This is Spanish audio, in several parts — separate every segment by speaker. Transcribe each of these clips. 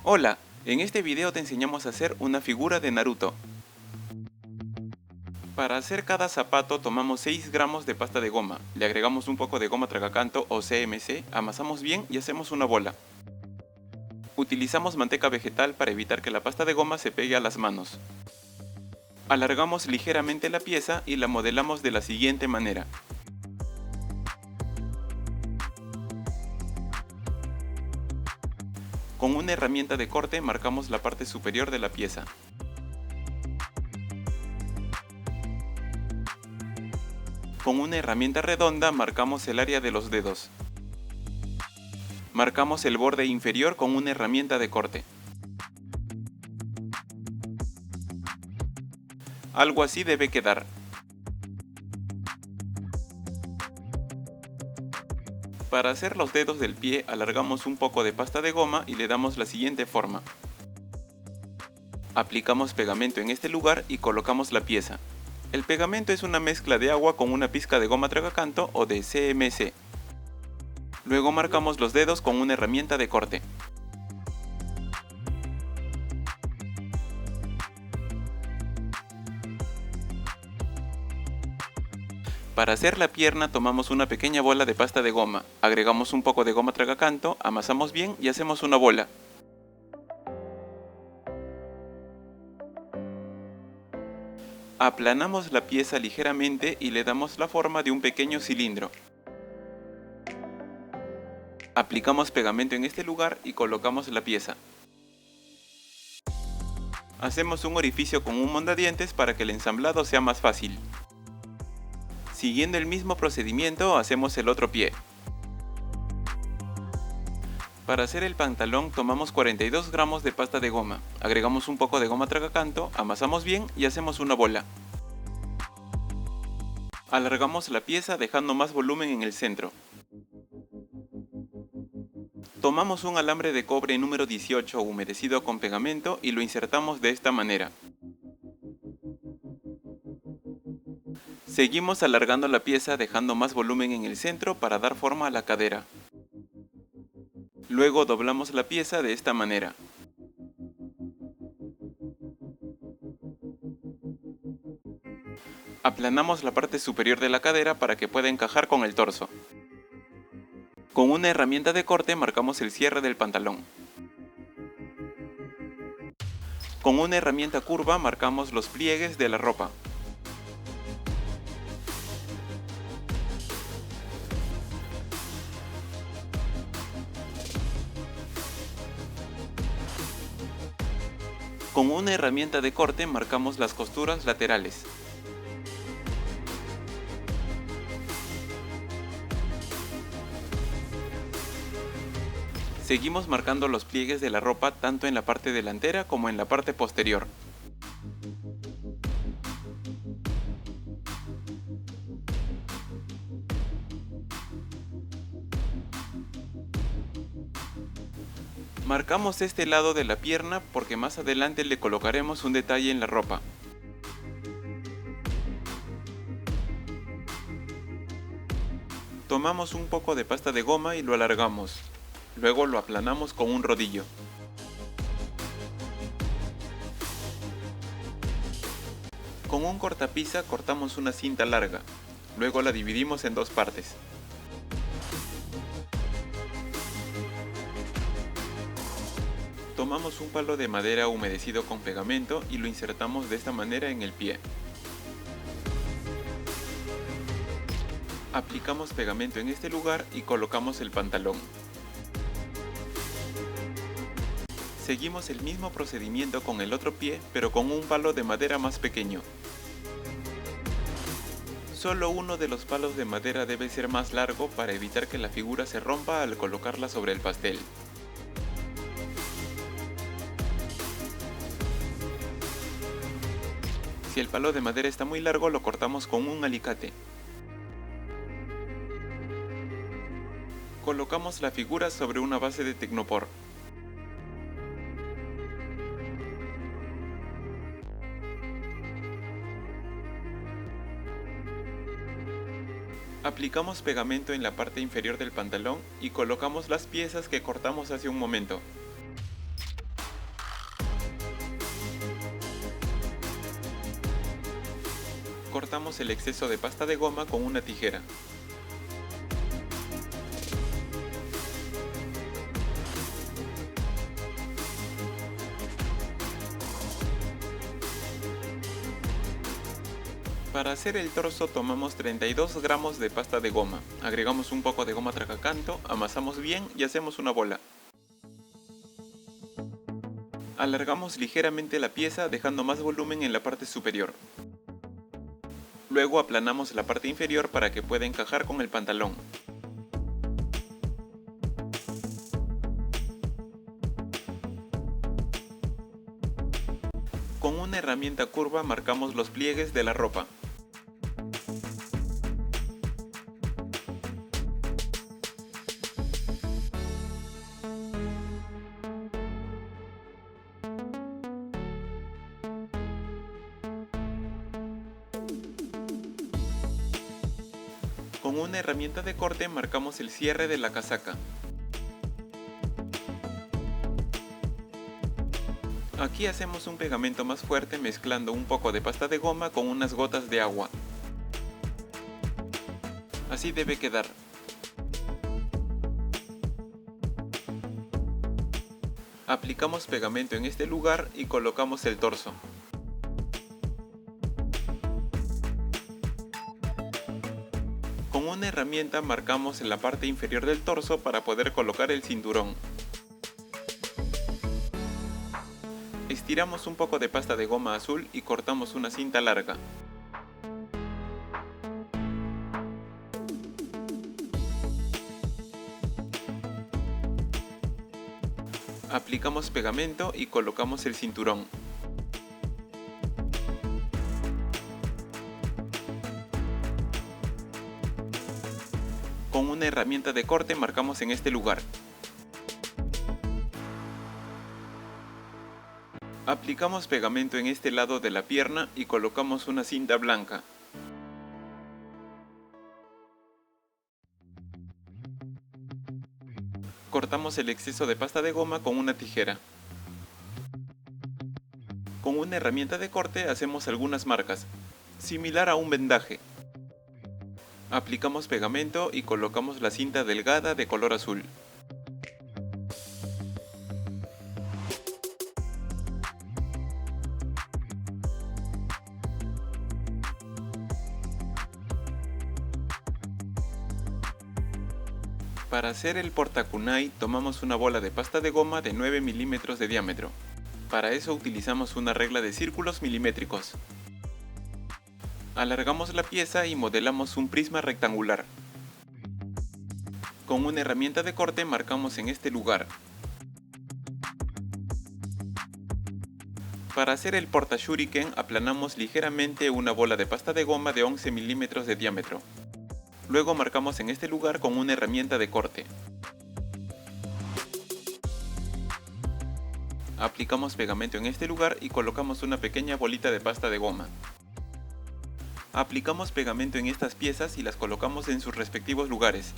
Speaker 1: Hola, en este video te enseñamos a hacer una figura de Naruto. Para hacer cada zapato tomamos 6 gramos de pasta de goma, le agregamos un poco de goma tragacanto o CMC, amasamos bien y hacemos una bola. Utilizamos manteca vegetal para evitar que la pasta de goma se pegue a las manos. Alargamos ligeramente la pieza y la modelamos de la siguiente manera. Con una herramienta de corte marcamos la parte superior de la pieza. Con una herramienta redonda marcamos el área de los dedos. Marcamos el borde inferior con una herramienta de corte. Algo así debe quedar. Para hacer los dedos del pie alargamos un poco de pasta de goma y le damos la siguiente forma. Aplicamos pegamento en este lugar y colocamos la pieza. El pegamento es una mezcla de agua con una pizca de goma tragacanto o de CMC. Luego marcamos los dedos con una herramienta de corte. Para hacer la pierna tomamos una pequeña bola de pasta de goma, agregamos un poco de goma tragacanto, amasamos bien y hacemos una bola. Aplanamos la pieza ligeramente y le damos la forma de un pequeño cilindro. Aplicamos pegamento en este lugar y colocamos la pieza. Hacemos un orificio con un mondadientes para que el ensamblado sea más fácil. Siguiendo el mismo procedimiento hacemos el otro pie. Para hacer el pantalón tomamos 42 gramos de pasta de goma, agregamos un poco de goma tragacanto, amasamos bien y hacemos una bola. Alargamos la pieza dejando más volumen en el centro. Tomamos un alambre de cobre número 18 humedecido con pegamento y lo insertamos de esta manera. Seguimos alargando la pieza dejando más volumen en el centro para dar forma a la cadera. Luego doblamos la pieza de esta manera. Aplanamos la parte superior de la cadera para que pueda encajar con el torso. Con una herramienta de corte marcamos el cierre del pantalón. Con una herramienta curva marcamos los pliegues de la ropa. Con una herramienta de corte marcamos las costuras laterales. Seguimos marcando los pliegues de la ropa tanto en la parte delantera como en la parte posterior. Marcamos este lado de la pierna porque más adelante le colocaremos un detalle en la ropa. Tomamos un poco de pasta de goma y lo alargamos. Luego lo aplanamos con un rodillo. Con un cortapisa cortamos una cinta larga. Luego la dividimos en dos partes. Tomamos un palo de madera humedecido con pegamento y lo insertamos de esta manera en el pie. Aplicamos pegamento en este lugar y colocamos el pantalón. Seguimos el mismo procedimiento con el otro pie, pero con un palo de madera más pequeño. Solo uno de los palos de madera debe ser más largo para evitar que la figura se rompa al colocarla sobre el pastel. Si el palo de madera está muy largo, lo cortamos con un alicate. Colocamos la figura sobre una base de tecnopor. Aplicamos pegamento en la parte inferior del pantalón y colocamos las piezas que cortamos hace un momento. Cortamos el exceso de pasta de goma con una tijera. Para hacer el torso tomamos 32 gramos de pasta de goma, agregamos un poco de goma tracacanto, amasamos bien y hacemos una bola. Alargamos ligeramente la pieza dejando más volumen en la parte superior. Luego aplanamos la parte inferior para que pueda encajar con el pantalón. Con una herramienta curva marcamos los pliegues de la ropa. Con una herramienta de corte marcamos el cierre de la casaca. Aquí hacemos un pegamento más fuerte mezclando un poco de pasta de goma con unas gotas de agua. Así debe quedar. Aplicamos pegamento en este lugar y colocamos el torso. Con una herramienta marcamos en la parte inferior del torso para poder colocar el cinturón. Estiramos un poco de pasta de goma azul y cortamos una cinta larga. Aplicamos pegamento y colocamos el cinturón. Con una herramienta de corte marcamos en este lugar. Aplicamos pegamento en este lado de la pierna y colocamos una cinta blanca. Cortamos el exceso de pasta de goma con una tijera. Con una herramienta de corte hacemos algunas marcas, similar a un vendaje. Aplicamos pegamento y colocamos la cinta delgada de color azul. Para hacer el portakunai tomamos una bola de pasta de goma de 9 milímetros de diámetro. Para eso utilizamos una regla de círculos milimétricos. Alargamos la pieza y modelamos un prisma rectangular. Con una herramienta de corte marcamos en este lugar. Para hacer el portashuriken aplanamos ligeramente una bola de pasta de goma de 11 milímetros de diámetro. Luego marcamos en este lugar con una herramienta de corte. Aplicamos pegamento en este lugar y colocamos una pequeña bolita de pasta de goma. Aplicamos pegamento en estas piezas y las colocamos en sus respectivos lugares.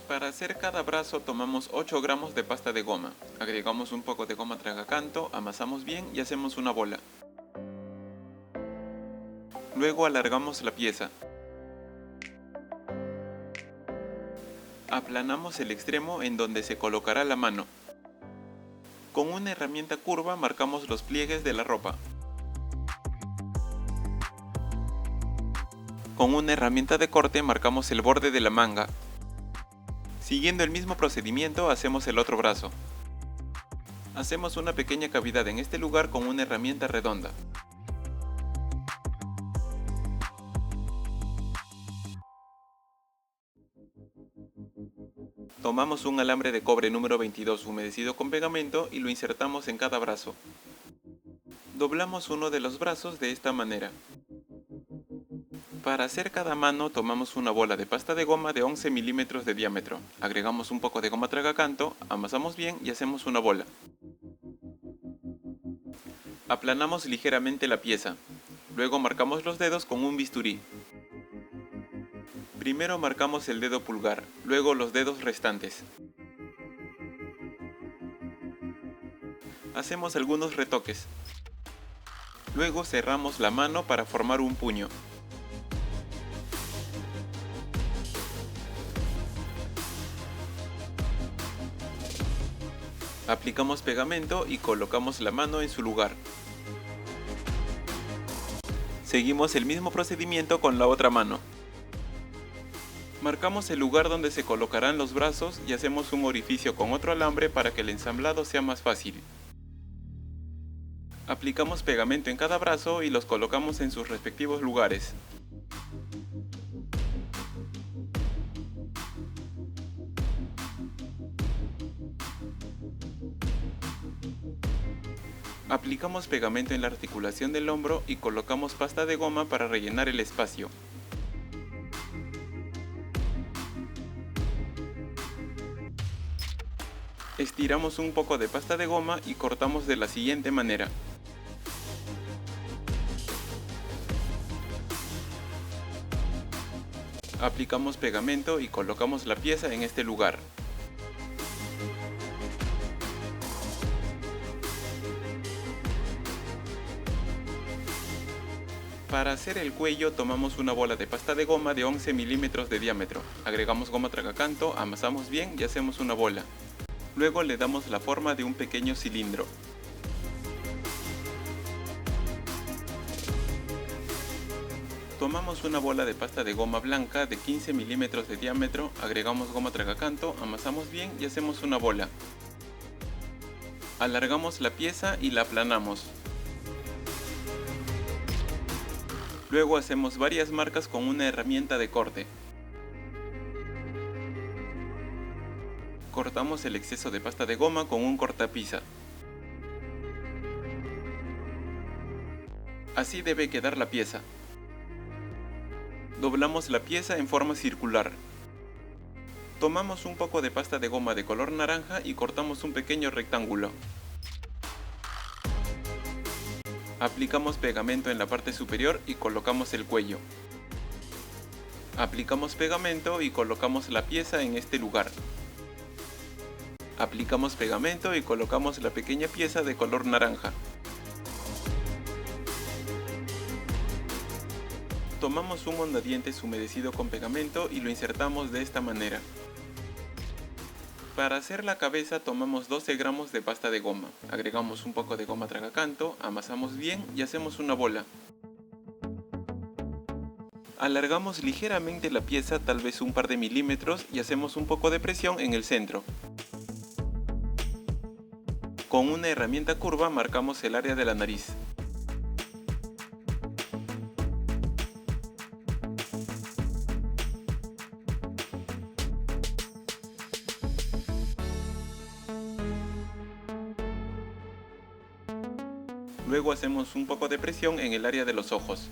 Speaker 1: Para hacer cada brazo tomamos 8 gramos de pasta de goma, agregamos un poco de goma tragacanto, amasamos bien y hacemos una bola. Luego alargamos la pieza. Aplanamos el extremo en donde se colocará la mano. Con una herramienta curva marcamos los pliegues de la ropa. Con una herramienta de corte marcamos el borde de la manga. Siguiendo el mismo procedimiento hacemos el otro brazo. Hacemos una pequeña cavidad en este lugar con una herramienta redonda. Tomamos un alambre de cobre número 22 humedecido con pegamento y lo insertamos en cada brazo. Doblamos uno de los brazos de esta manera. Para hacer cada mano tomamos una bola de pasta de goma de 11 milímetros de diámetro, agregamos un poco de goma tragacanto, amasamos bien y hacemos una bola. Aplanamos ligeramente la pieza, luego marcamos los dedos con un bisturí. Primero marcamos el dedo pulgar, luego los dedos restantes. Hacemos algunos retoques. Luego cerramos la mano para formar un puño. Aplicamos pegamento y colocamos la mano en su lugar. Seguimos el mismo procedimiento con la otra mano. Marcamos el lugar donde se colocarán los brazos y hacemos un orificio con otro alambre para que el ensamblado sea más fácil. Aplicamos pegamento en cada brazo y los colocamos en sus respectivos lugares. Aplicamos pegamento en la articulación del hombro y colocamos pasta de goma para rellenar el espacio. Estiramos un poco de pasta de goma y cortamos de la siguiente manera. Aplicamos pegamento y colocamos la pieza en este lugar. Para hacer el cuello tomamos una bola de pasta de goma de 11 milímetros de diámetro, agregamos goma tragacanto, amasamos bien y hacemos una bola. Luego le damos la forma de un pequeño cilindro. Tomamos una bola de pasta de goma blanca de 15 milímetros de diámetro, agregamos goma tragacanto, amasamos bien y hacemos una bola. Alargamos la pieza y la aplanamos. Luego hacemos varias marcas con una herramienta de corte. Cortamos el exceso de pasta de goma con un cortapisa. Así debe quedar la pieza. Doblamos la pieza en forma circular. Tomamos un poco de pasta de goma de color naranja y cortamos un pequeño rectángulo. Aplicamos pegamento en la parte superior y colocamos el cuello. Aplicamos pegamento y colocamos la pieza en este lugar. Aplicamos pegamento y colocamos la pequeña pieza de color naranja. Tomamos un mondadientes humedecido con pegamento y lo insertamos de esta manera. Para hacer la cabeza tomamos 12 gramos de pasta de goma, agregamos un poco de goma tragacanto, amasamos bien y hacemos una bola. Alargamos ligeramente la pieza, tal vez un par de milímetros, y hacemos un poco de presión en el centro. Con una herramienta curva marcamos el área de la nariz. Luego hacemos un poco de presión en el área de los ojos.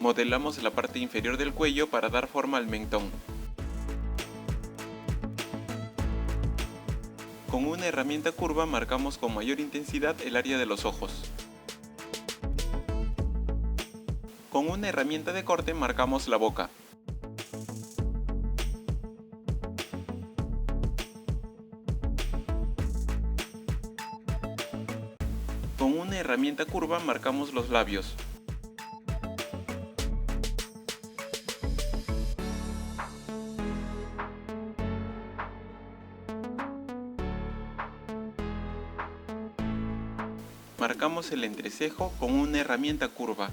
Speaker 1: Modelamos la parte inferior del cuello para dar forma al mentón. Con una herramienta curva marcamos con mayor intensidad el área de los ojos. Con una herramienta de corte marcamos la boca. Con una herramienta curva marcamos los labios. Marcamos el entrecejo con una herramienta curva.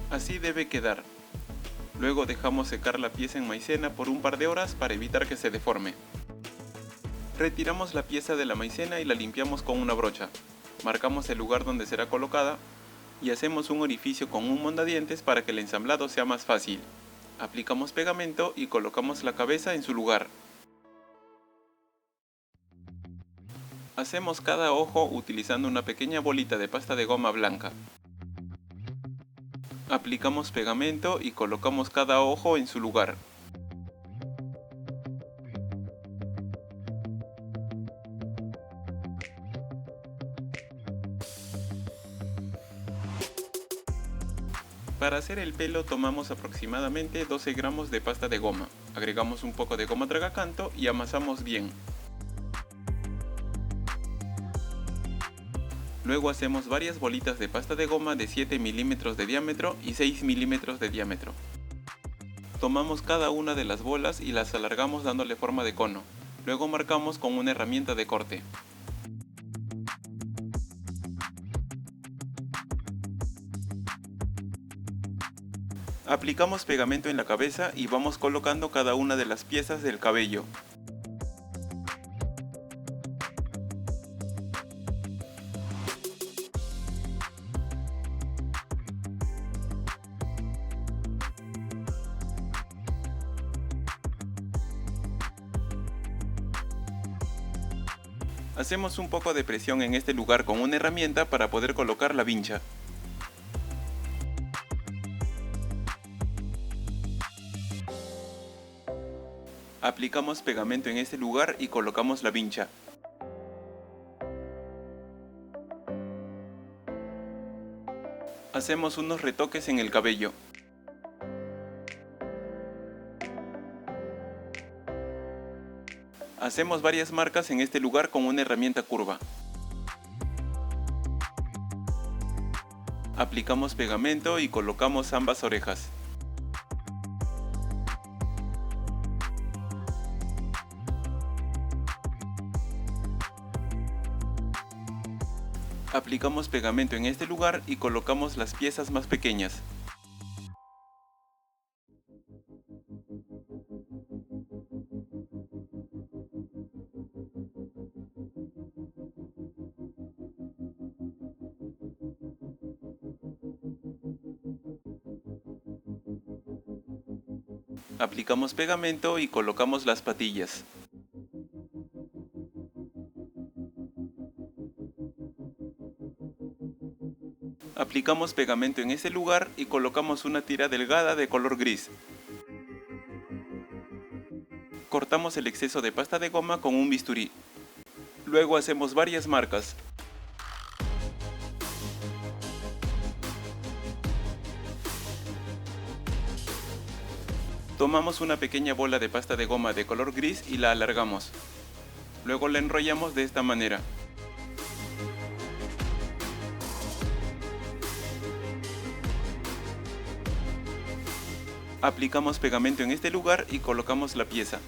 Speaker 1: Así debe quedar. Luego dejamos secar la pieza en maicena por un par de horas para evitar que se deforme. Retiramos la pieza de la maicena y la limpiamos con una brocha. Marcamos el lugar donde será colocada y hacemos un orificio con un mondadientes para que el ensamblado sea más fácil. Aplicamos pegamento y colocamos la cabeza en su lugar. Hacemos cada ojo utilizando una pequeña bolita de pasta de goma blanca. Aplicamos pegamento y colocamos cada ojo en su lugar. Para hacer el pelo tomamos aproximadamente 12 gramos de pasta de goma, agregamos un poco de goma tragacanto y amasamos bien. Luego hacemos varias bolitas de pasta de goma de 7 milímetros de diámetro y 6 milímetros de diámetro. Tomamos cada una de las bolas y las alargamos dándole forma de cono. Luego marcamos con una herramienta de corte. Aplicamos pegamento en la cabeza y vamos colocando cada una de las piezas del cabello. Hacemos un poco de presión en este lugar con una herramienta para poder colocar la vincha. Aplicamos pegamento en este lugar y colocamos la vincha. Hacemos unos retoques en el cabello. Hacemos varias marcas en este lugar con una herramienta curva. Aplicamos pegamento y colocamos ambas orejas. Aplicamos pegamento en este lugar y colocamos las piezas más pequeñas. Aplicamos pegamento y colocamos las patillas. Aplicamos pegamento en este lugar y colocamos una tira delgada de color gris. Cortamos el exceso de pasta de goma con un bisturí. Luego hacemos varias marcas. Tomamos una pequeña bola de pasta de goma de color gris y la alargamos. Luego la enrollamos de esta manera. Aplicamos pegamento en este lugar y colocamos la pieza.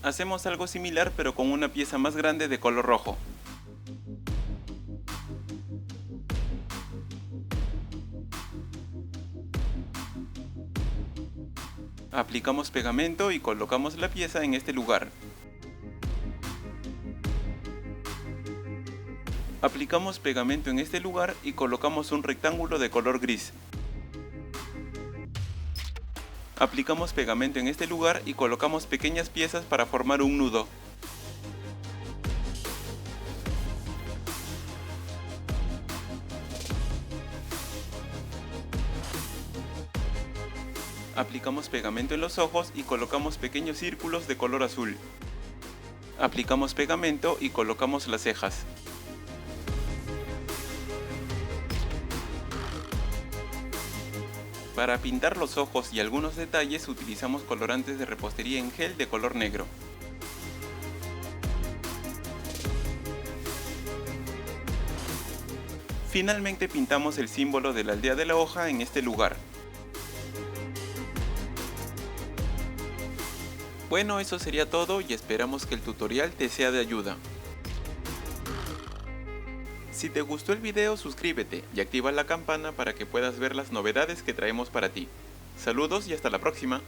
Speaker 1: Hacemos algo similar pero con una pieza más grande de color rojo. Aplicamos pegamento y colocamos la pieza en este lugar. Aplicamos pegamento en este lugar y colocamos un rectángulo de color gris. Aplicamos pegamento en este lugar y colocamos pequeñas piezas para formar un nudo. Aplicamos pegamento en los ojos y colocamos pequeños círculos de color azul. Aplicamos pegamento y colocamos las cejas. Para pintar los ojos y algunos detalles utilizamos colorantes de repostería en gel de color negro. Finalmente pintamos el símbolo de la aldea de la hoja en este lugar. Bueno, eso sería todo y esperamos que el tutorial te sea de ayuda. Si te gustó el video, suscríbete y activa la campana para que puedas ver las novedades que traemos para ti. Saludos y hasta la próxima.